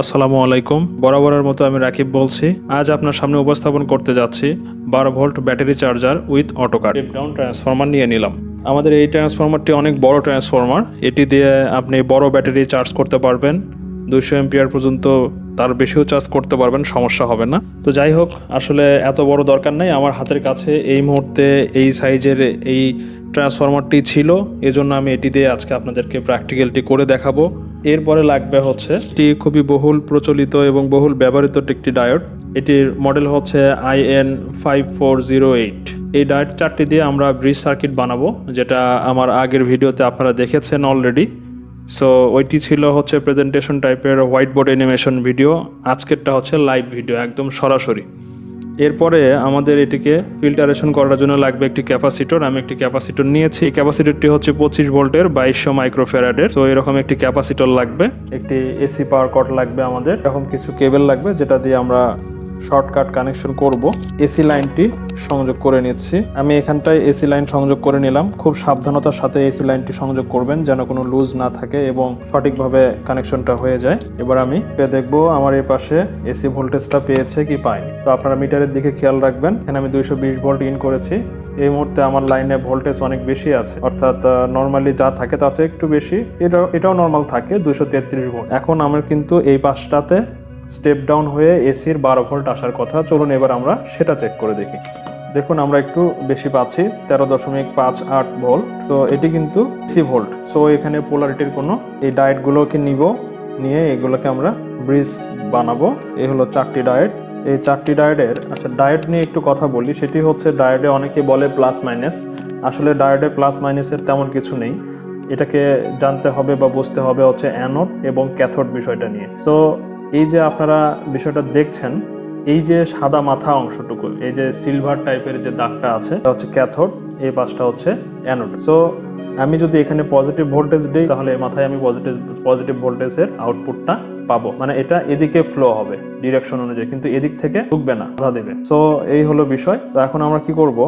আসসালামু আলাইকুম। বরাবরের মতো আমি রাকিব বলছি। আজ আপনার সামনে উপস্থাপন করতে যাচ্ছি 12 volt battery charger with auto cut step down transformer নিয়ে নিলাম। আমাদের এই ট্রান্সফরমারটি অনেক বড় ট্রান্সফরমার। এটি দিয়ে আপনি বড় ব্যাটারি চার্জ করতে পারবেন, 200 এম্পিয়ার পর্যন্ত, তার বেশিও চার্জ করতে পারবেন, সমস্যা হবে না। তো যাই হোক, আসলে এত বড় দরকার নেই। আমার হাতের কাছে এই মুহূর্তে এই সাইজের এই ট্রান্সফরমারটি ছিল, এজন্য আমি এটি দিয়ে আজকে আপনাদেরকে প্র্যাকটিক্যালটি করে দেখাবো। এরপরে লাগবে হচ্ছে এটি খুবই বহুল প্রচলিত এবং বহুল ব্যবহৃত একটি ডায়োড। এটির মডেল হচ্ছে IN5408। এই ডায়োড চারটি দিয়ে আমরা ব্রিজ সার্কিট বানাবো, যেটা আমার আগের ভিডিওতে আপনারা দেখেছেন অলরেডি। সো ওইটি ছিল হচ্ছে প্রেজেন্টেশন টাইপের হোয়াইট বোর্ড অ্যানিমেশন ভিডিও। আজকেরটা হচ্ছে লাইভ ভিডিও, একদম সরাসরি। এরপরে আমাদের এটিকে ফিল্টারেশন করার জন্য লাগবে একটি ক্যাপাসিটর। আমি একটি ক্যাপাসিটর নিয়েছি। এই ক্যাপাসিটরটি হচ্ছে 25 ভোল্টের 2200 মাইক্রোফ্যারাডের। তো এরকম একটি ক্যাপাসিটর লাগবে, একটি এসি পাওয়ার কর্ড লাগবে, আমাদের এরকম কিছু কেবল লাগবে যেটা দিয়ে আমরা শর্টকাট কানেকশন করব। এসি লাইনটি সংযোগ করে নিচ্ছি। আমি এখানটায় এসি লাইন সংযোগ করে নিলাম। খুব সাবধানতার সাথে এসি লাইনটি সংযোগ করবেন যেন কোনো লুজ না থাকে এবং সঠিকভাবে কানেকশনটা হয়ে যায়। এবার আমি দেখবো আমার এই পাশে এসি ভোল্টেজটা পেয়েছে কি পায়নি। তো আপনারা মিটারের দিকে খেয়াল রাখবেন। এখানে আমি 220 ভোল্ট ইন করেছি। এই মুহূর্তে আমার লাইনে ভোল্টেজ অনেক বেশি আছে, অর্থাৎ নর্মালি যা থাকে তার চেয়ে একটু বেশি। এটাও নর্মাল থাকে 233 ভোল্ট। এখন আমার কিন্তু এই পাশটাতে স্টেপ ডাউন হয়ে এসির 12 ভোল্ট আসার কথা। চলুন এবার আমরা সেটা চেক করে দেখি। দেখুন আমরা একটু বেশি পাচ্ছি, 13.58 ভোল্ট। সো এটি কিন্তু এসি ভোল্ট। সো এখানে পোলারিটির কোনো, এই ডায়েটগুলোকে নিয়ে এগুলোকে আমরা ব্রিজ বানাবো। এই হলো 4টি ডায়েট। এই 4টি ডায়েটের, আচ্ছা ডায়েট নিয়ে একটু কথা বলি। সেটি হচ্ছে ডায়েটে অনেকে বলে প্লাস মাইনাস। আসলে ডায়েটে প্লাস মাইনাসের তেমন কিছু নেই। এটাকে জানতে হবে বা বুঝতে হবে হচ্ছে অ্যানোড এবং ক্যাথোড বিষয়টা নিয়ে। সো এই যে আপনারা বিষয়টা দেখছেন, এই যে সাদা মাথা অংশটুকু, এই যে সিলভার টাইপের যে দাগটা আছে, এটা হচ্ছে ক্যাথোড, এই পাশটা হচ্ছে অ্যানোড। সো আমি যদি এখানে পজিটিভ ভোল্টেজ দিই তাহলে মাথায় আমি পজিটিভ ভোল্টেজের আউটপুটটা পাবো, মানে এটা এদিকে ফ্লো হবে ডিরেকশন অনুযায়ী, কিন্তু এদিক থেকে ঢুকবে না, বাধা দেবে। সো এই হলো বিষয়। তো এখন আমরা কি করব,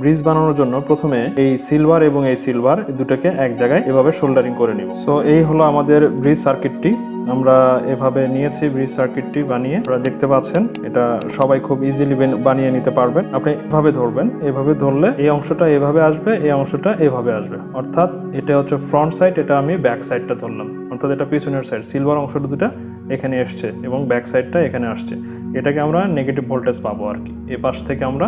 ব্রিজ বানানোর জন্য প্রথমে এই সিলভার এবং এই সিলভার দুটোকে এক জায়গায় এভাবে সোল্ডারিং করে নিব। সো এই হলো আমাদের ব্রিজ সার্কিটটি। আমরা এভাবে নিয়েছি ব্রিজ সার্কিটটি বানিয়ে। আপনারা দেখতে পাচ্ছেন এটা সবাই খুব ইজিলি বানিয়ে নিতে পারবেন। আপনি এভাবে ধরবেন, এভাবে ধরলে এই অংশটা এভাবে আসবে, এই অংশটা এভাবে আসবে। অর্থাৎ এটা হচ্ছে ফ্রন্ট সাইড, এটা আমি ব্যাক সাইডটা ধরলাম, অর্থাৎ এটা পিছনের সাইড। সিলভার অংশটা দুটা এখানে এসছে এবং ব্যাক সাইডটা এখানে আসছে। এটাকে আমরা নেগেটিভ ভোল্টেজ পাবো আর কি। এ পাশ থেকে আমরা,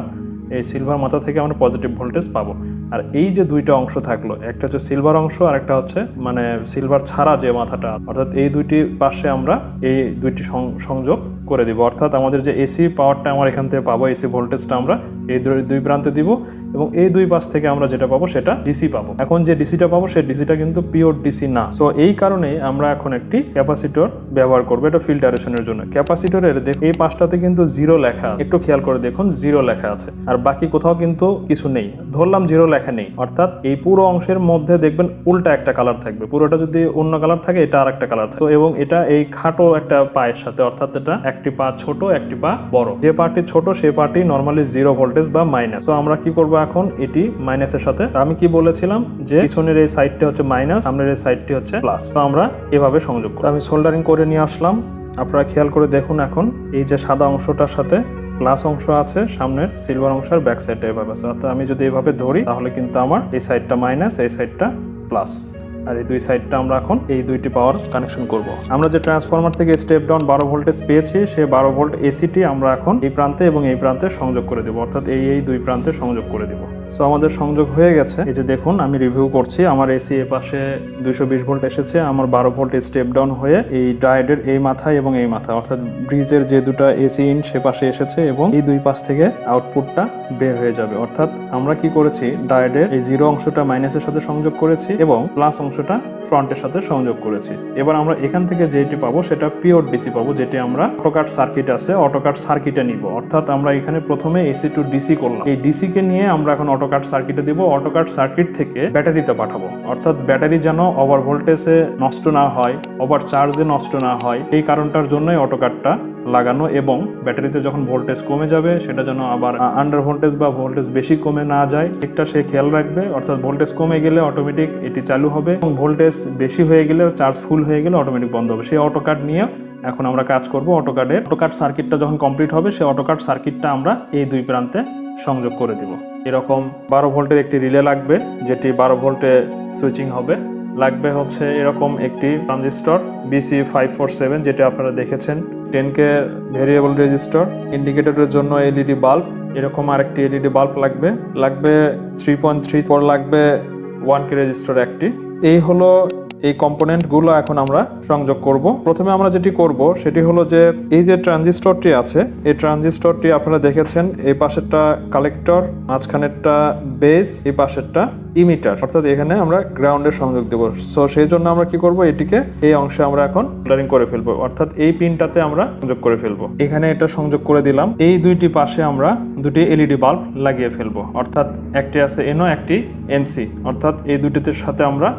এই সিলভার মাথা থেকে আমরা পজিটিভ ভোল্টেজ পাবো। আর এই যে দুইটা অংশ থাকলো, একটা হচ্ছে সিলভার অংশ আর একটা হচ্ছে মানে সিলভার ছাড়া যে মাথাটা, অর্থাৎ এই দুইটি পাশে আমরা এই দুইটি সংযোগ করে দিব। অর্থাৎ আমাদের যে এসি পাওয়ারটা আমরা এখান থেকে পাবো, এসি ভোল্টেজটা আমরা এই দুই প্রান্তে দিব এবং এই দুই পাশ থেকে আমরা যেটা পাবো সেটা ডিসি পাবো। এখন যে ডিসিটা পাবো সেই ডিসিটা কিন্তু পিওর ডিসি না। সো এই কারণেই আমরা এখন একটি ক্যাপাসিটর ব্যবহার করবো, এটা ফিল্টারেশনের জন্য। ক্যাপাসিটরের এই পাশটাতে কিন্তু 0 লেখা, একটু খেয়াল করে দেখুন 0 লেখা আছে, আর বাকি কোথাও কিন্তু কিছু নেই। ধরলাম 0 লেখা নেই, অর্থাৎ এই পুরো অংশের মধ্যে দেখবেন উল্টা একটা কালার থাকবে। পুরোটা যদি অন্য কালার থাকে, এটা আর একটা কালার থাকে। এবং এটা এই খাটো একটা পায়ের সাথে, অর্থাৎ এটা একটি পা ছোট একটি পা বড়। যে পার্টি ছোট সেই পার্টি নর্মালি 0 ভোল্টেজ বা মাইনাস। তো আমরা কি করবো এখন, এটি মাইনাসের সাথে, আমি কি বলেছিলাম যে পিছনের এই সাইডটি হচ্ছে মাইনাস, সামনের এই সাইডটি হচ্ছে প্লাস। তো আমরা এভাবে সংযোগ করি। আমি সোল্ডারিং করে নিয়ে আসলাম। আপনারা খেয়াল করে দেখুন, এখন এই যে সাদা অংশটার সাথে প্লাস অংশ আছে, সামনের সিলভার অংশ আর ব্যাক সাইডটা এভাবে আছে। অর্থাৎ আমি যদি এভাবে ধরি তাহলে কিন্তু আমার এই সাইডটা মাইনাস, এই সাইডটা প্লাস, আর এই দুই সাইডটা আমরা এখন এই দুইটি পাওয়ার কানেকশন করব। আমরা যে ট্রান্সফরমার থেকে স্টেপ ডাউন 12 ভোল্টেজ পেয়েছি, সেই 12 ভোল্ট এসিটি আমরা এখন এই প্রান্তে এবং এই প্রান্তে সংযোগ করে দেব, অর্থাৎ এই দুই প্রান্তে সংযোগ করে দেব। সো আমাদের সংযোগ হয়ে গেছে। এই যে দেখুন আমি রিভিউ করছি, আমার এসি এ পাশে 220 ভোল্ট এসেছে, আমার 12 ভোল্ট স্টেপ ডাউন হয়ে এই ডায়োডের এই মাথায় এবং এই মাথা, অর্থাৎ ব্রিজের যে দুটো এসি ইন সে পাশে এসেছে এবং এই দুই পাশ থেকে আউটপুটটা বের হয়ে যাবে। অর্থাৎ আমরা কি করেছি, ডায়োডের এই 0 অংশটা মাইনাসের সাথে সংযোগ করেছি এবং প্লাস অংশটা ফ্রন্টের সাথে সংযোগ করেছি। এবার আমরা এখান থেকে যেটি পাবো সেটা পিওর ডিসি পাবো, যেটি আমরা অটোকাট সার্কিট আছে, অটোকাট সার্কিটে নিব। অর্থাৎ আমরা এখানে প্রথমে এসি টু ডিসি করলাম, এই ডিসি কে নিয়ে আমরা এখন অটোকাট সার্কিটে দিব। অটোকাট সার্কিট থেকে ব্যাটারিতে পাঠাবো, অর্থাৎ ব্যাটারি যেন ওভার ভোল্টেজে নষ্ট না হয়, ওভার চার্জে নষ্ট না হয়, এই কারণটার জন্যই অটোকাটটা লাগানো এবং ব্যাটারিতে যখন ভোল্টেজ কমে যাবে সেটা যেন আবার আন্ডার ভোল্টেজ বা ভোল্টেজ বেশি কমে না যায়, একটা সে খেয়াল রাখবে। অর্থাৎ ভোল্টেজ কমে গেলে অটোমেটিক এটি চালু হবে এবং ভোল্টেজ বেশি হয়ে গেলে, চার্জ ফুল হয়ে গেলে অটোমেটিক বন্ধ হবে। সেই অটোকাট নিয়ে এখন আমরা কাজ করব। অটোকাট সার্কিটটা যখন কমপ্লিট হবে, সেই অটোকাট সার্কিটটা আমরা এই দুই প্রান্তে সংযোগ করে দিব। এরকম 12 ভোল্টের একটি রিলে লাগবে, যেটি 12 ভোল্টে সুইচিং হবে। লাগবে হচ্ছে এরকম একটি ট্রানজিস্টর BC547, যেটা আপনারা দেখেছেন, 10K ভেরিয়েবল রেজিস্টর। ইন্ডিকেটরের জন্য এলইডি বাল্ব, এরকম আরেকটি এলইডি বাল্ব লাগবে। 3.3 পর লাগবে 1K রেজিস্টর একটি। এই হলো এই কম্পোনেন্টগুলো এখন আমরা সংযোগ করব। প্রথমে আমরা যেটি করব সেটি হলো যে এই যে ট্রানজিস্টরটি আছে, এই ট্রানজিস্টরটি আপনারা দেখেছেন, এই পাশেরটা কালেক্টর, মাঝখানেরটা বেস, এই পাশেরটা ইমিটার, অর্থাৎ এখানে আমরা গ্রাউন্ডের সংযোগ দেব। সো সেই জন্য আমরা কি করব, এটিকে এই অংশে আমরা এখন সোল্ডারিং করে ফেলবো, অর্থাৎ এই পিনটাতে আমরা সংযোগ করে ফেলবো। এখানে এটা সংযোগ করে দিলাম। এই দুইটি পাশে আমরা দুটি এলইডি বাল্ব লাগিয়ে ফেলবো, অর্থাৎ একটি আছে এনও, একটি এনসি, অর্থাৎ এই দুটির সাথে আমরা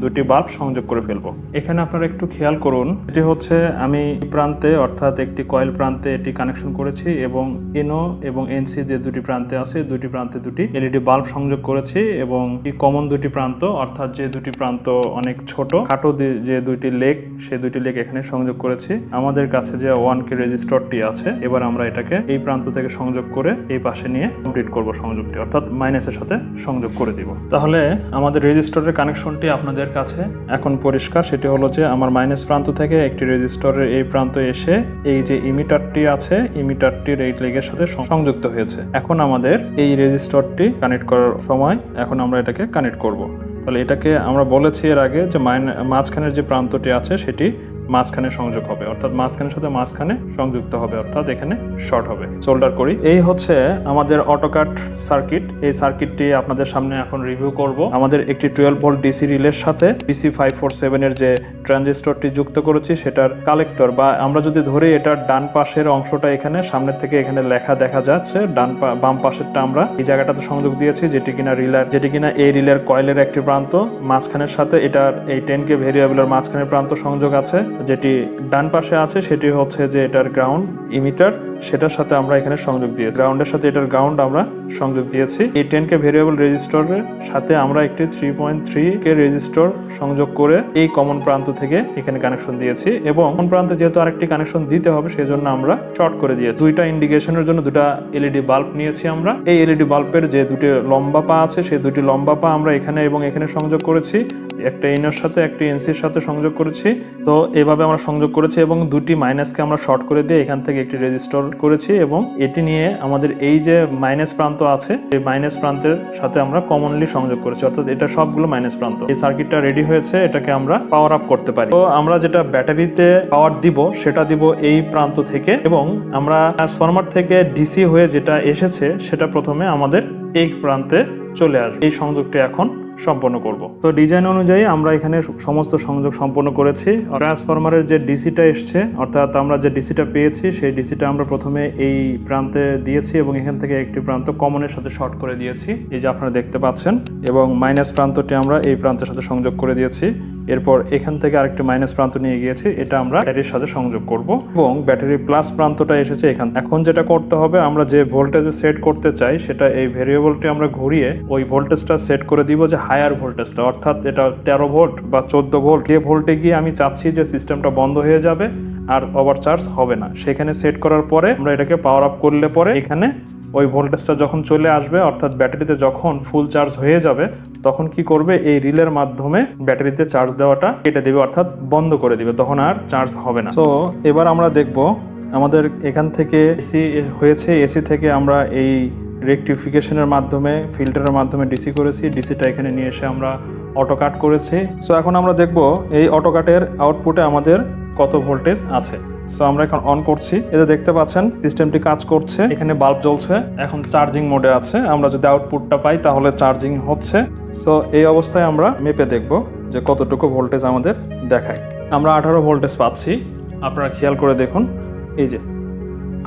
দুটি বাল্ব সংযোগ করে ফেলবো। এখানে আপনারা একটু খেয়াল করুন, এটি হচ্ছে আমি প্রান্তে, অর্থাৎ একটি কয়েল প্রান্তে এটি কানেকশন করেছি এবং এনও এবং এনসি যে দুটি প্রান্তে আছে, দুটি প্রান্তে দুটি এলইডি বাল্ব সংযোগ করেছি এবং কমন দুটি প্রান্ত, অর্থাৎ যে দুটি প্রান্ত অনেক ছোট খাটো যে দুইটি লেগ, সেই দুইটি লেগ এখানে সংযোগ করেছি। আমাদের কাছে যে 1K রেজিস্টরটি আছে, এবার আমরা এটাকে এই প্রান্ত থেকে সংযোগ করে এই পাশে নিয়ে কমপ্লিট করব সংযোগটি, অর্থাৎ মাইনাসের সাথে সংযোগ করে দিব। তাহলে আমাদের রেজিস্টরের কানেকশনটি আপনাদের কাছে এখন পরিষ্কার। সেটি হলো যে আমার মাইনাস প্রান্ত থেকে একটি রেজিস্টরের এই প্রান্ত এসে এই যে ইমিটারটি আছে, ইমিটারটির এই লেগের সাথে সংযুক্ত হয়েছে। এখন আমাদের এই রেজিস্টরটি কানেক্ট করার সময় এখন আমরা এটাকে কানেক্ট করব। তাহলে এটাকে আমরা বলেছি এর আগে যে মাঝখানের যে প্রান্তটি আছে সেটি মাঝখানে সংযোগ হবে, অর্থাৎ মাঝখানের সাথে মাঝখানে সংযুক্ত হবে, অর্থাৎ এখানে শর্ট হবে। সোল্ডার করি। এই হচ্ছে আমাদের অটোকাট সার্কিট। এই সার্কিটটি আপনাদের সামনে এখন রিভিউ করব। আমাদের একটি 12 ভোল্ট ডিসি রিলের সাথে BC547 এর যে ট্রানজিস্টরটি যুক্ত করেছি সেটার কালেক্টর, বা আমরা যদি ধরি এটার ডান পাশের অংশটা এখানে সামনের থেকে এখানে লেখা দেখা যাচ্ছে, বাম পাশেরটা আমরা এই জায়গাটাতে সংযোগ দিয়েছি, যেটি কিনা এই রিলের কয়েলের একটি প্রান্ত, মাঝখানের সাথে এটার এই 10K ভেরিয়েবলের মাঝখানের প্রান্ত সংযোগ আছে। যেটি ডান পাশে আছে সেটি হচ্ছে যে এটার গ্রাউন্ড ইমিটার, সেটার সাথে আমরা এখানে সংযোগ দিয়েছি। গ্রাউন্ডের সাথে এটার গ্রাউন্ড আমরা সংযোগ দিয়েছি। এই 10K ভেরিয়েবল রেজিস্টরের সাথে আমরা একটি 3.3K রেজিস্টর সংযোগ করে এই কমন প্রান্ত থেকে এখানে কানেকশন দিয়েছি এবং কমন প্রান্তে যেহেতু আরেকটি কানেকশন দিতে হবে সেই জন্য আমরা শর্ট করে দিয়েছি। দুইটা ইন্ডিকেশনের জন্য দুটা এলইডি বাল্ব নিয়েছি আমরা। এই এলইডি বাল্বের যে দুটি লম্বা পা আছে সেই দুটি লম্বা পা আমরা এখানে এবং এখানে সংযোগ করেছি, একটা এনওর সাথে একটি এনসির সাথে সংযোগ করেছি। তো এভাবে আমরা সংযোগ করেছি এবং দুটি মাইনাসকে আমরা শর্ট করে দিয়ে এখান থেকে একটি রেজিস্টর করেছি এবং এটি নিয়ে আমাদের এই যে মাইনাস প্রান্ত আছে এই মাইনাস প্রান্তের সাথে আমরা কমনলি সংযোগ করেছি, অর্থাৎ এটা সবগুলো মাইনাস প্রান্ত। এই সার্কিটটা রেডি হয়েছে, এটাকে আমরা পাওয়ার আপ করতে পারি। তো আমরা যেটা ব্যাটারিতে পাওয়ার দিব সেটা দিব এই প্রান্ত থেকে এবং আমরা ট্রান্সফরমার থেকে ডিসি হয়ে যেটা এসেছে সেটা প্রথমে আমাদের এই প্রান্তে চলে আসবে। এই সংযোগটি এখন সম্পন্ন করব। তো ডিজাইন অনুযায়ী আমরা এখানে সমস্ত সংযোগ সম্পন্ন করেছি। ট্রান্সফরমারের যে ডিসিটা এসছে, অর্থাৎ আমরা যে ডিসিটা পেয়েছি সেই ডিসিটা আমরা প্রথমে এই প্রান্তে দিয়েছি এবং এখান থেকে একটি প্রান্ত কমনের সাথে শর্ট করে দিয়েছি, এই যে আপনারা দেখতে পাচ্ছেন, এবং মাইনাস প্রান্তটি আমরা এই প্রান্তের সাথে সংযোগ করে দিয়েছি। এরপর এখান থেকে আরেকটি মাইনাস প্রান্ত নিয়ে গিয়েছি, এটা আমরা ব্যাটারির সাথে সংযোগ করব এবং ব্যাটারির প্লাস প্রান্তটা এসেছে এখান। এখন যেটা করতে হবে, আমরা যে ভোল্টেজে সেট করতে চাই সেটা এই ভেরিয়েবলটি আমরা ঘুরিয়ে ওই ভোল্টেজটা সেট করে দিব যে হায়ার ভোল্টেজটা, অর্থাৎ এটা 13 ভোল্ট বা 14 ভোল্ট, যে ভোল্টে গিয়ে আমি চাচ্ছি যে সিস্টেমটা বন্ধ হয়ে যাবে আর ওভারচার্জ হবে না, সেখানে সেট করার পরে আমরা এটাকে পাওয়ার আপ করলে পরে এখানে ওই ভোল্টেজটা যখন চলে আসবে, অর্থাৎ ব্যাটারিতে যখন ফুল চার্জ হয়ে যাবে তখন কি করবে, এই রিলের মাধ্যমে ব্যাটারিতে চার্জ দেওয়াটা কেটে দিবে, অর্থাৎ বন্ধ করে দিবে, তখন আর চার্জ হবে না। তো এবার আমরা দেখব আমাদের এখান থেকে এসি হয়েছে, এসি থেকে আমরা এই রেকটিফিকেশনের মাধ্যমে ফিল্টারের মাধ্যমে ডিসি করেছি, ডিসিটা এখানে নিয়ে এসে আমরা অটো কাট করেছি। সো এখন আমরা দেখব এই অটো কাটের আউটপুটে আমাদের কত ভোল্টেজ আছে। সো আমরা এখন অন করছি, এতে দেখতে পাচ্ছেন সিস্টেমটি কাজ করছে, এখানে বাল্ব জ্বলছে, এখন চার্জিং মোডে আছে। আমরা যদি আউটপুটটা পাই তাহলে চার্জিং হচ্ছে। সো এই অবস্থায় আমরা মেপে দেখব যে কতটুকু ভোল্টেজ আমাদের দেখায়। আমরা 18 ভোল্টেজ পাচ্ছি, আপনারা খেয়াল করে দেখুন, এই যে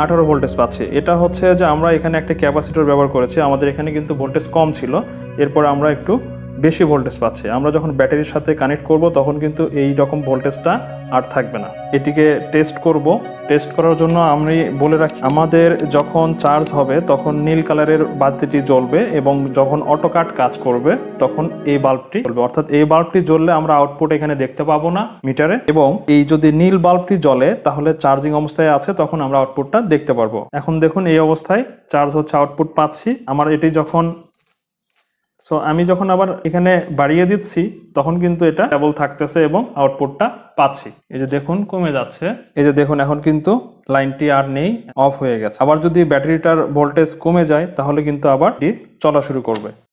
18 ভোল্টেজ পাচ্ছি। এটা হচ্ছে যে আমরা এখানে একটা ক্যাপাসিটর ব্যবহার করেছি, আমাদের এখানে কিন্তু ভোল্টেজ কম ছিল, এরপর আমরা একটু বেশি ভোল্টেজ পাচ্ছি। আমরা যখন ব্যাটারির সাথে কানেক্ট করব তখন কিন্তু এই রকম ভোল্টেজটা আর থাকবে না। এটিকে টেস্ট করব। টেস্ট করার জন্য আমি বলে রাখি, আমাদের যখন চার্জ হবে তখন নীল কালারের বাতিটি জ্বলবে এবং যখন অটো কাট কাজ করবে তখন এই বাল্বটি জ্বলবে। অর্থাৎ এই বাল্বটি জ্বললে আমরা আউটপুট এখানে দেখতে পাবো না মিটারে, এবং এই যদি নীল বাল্বটি জ্বলে তাহলে চার্জিং অবস্থায় আছে, তখন আমরা আউটপুটটা দেখতে পারবো। এখন দেখুন এই অবস্থায় চার্জ হচ্ছে, আউটপুট পাচ্ছি। আমার এটি যখন আমি যখন আবার এখানে বাড়িয়ে দিচ্ছি তখন কিন্তু এটা কেবল থাকতেছে এবং আউটপুটটা পাচ্ছি। এই যে দেখুন কমে যাচ্ছে, এই যে দেখুন এখন কিন্তু লাইনটি আর নেই, অফ হয়ে গেছে। আবার যদি ব্যাটারিটার ভোল্টেজ কমে যায় তাহলে কিন্তু আবার চলা শুরু করবে।